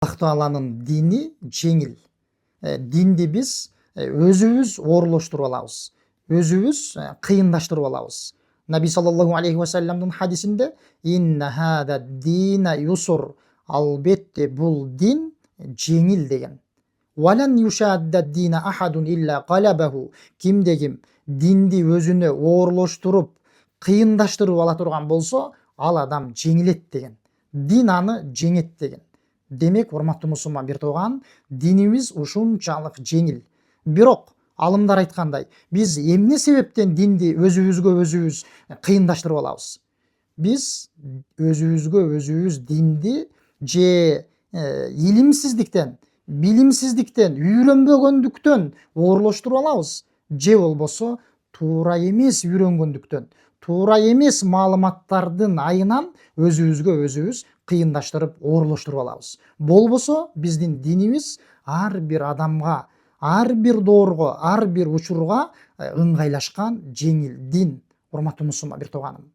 Аллах Тааланын дини жеңил. Динди биз өзүбүз оорлоштуруп алабыз. Өзүбүз кыйындаштырып алабыз. Наби саллаллаху алейхи ва салламдын хадисинде инна хада дина юсур, албетте бул дин жеңил деген. Валан юшадда дина ахадун илля галабаху. Кимде ким динди өзүнө оорлоштуруп, кыйындаштырып ала турган болсо, ал адам жеңилет деген. Дин аны жеңет деген. Демек, урматтуу мусулман бир тууган, динибиз ушунчалык жеңил. Бирок алымдар айткандай, биз эмне себептен динди өзүбүзгө өзүбүз кыйындаштырып алабыз? Биз өзүбүзгө өзүбүз динди же илимсиздиктен, билимсиздиктен, үйрөнбөгөндүктөн оорлоштуруп алабыз, же болбосо туура эмес үйрөнгөндүктөн, туура эмес маалыматтардын айынан өзүбүзгө өзүбүз кыйындаштырып, оорлоштуруп алабыз. Болбосо биздин динибиз ар бир адамга, ар бир доорго, ар бир учурга ыңгайлашкан жеңил дин. Урматтуу мусулман бир тууганым.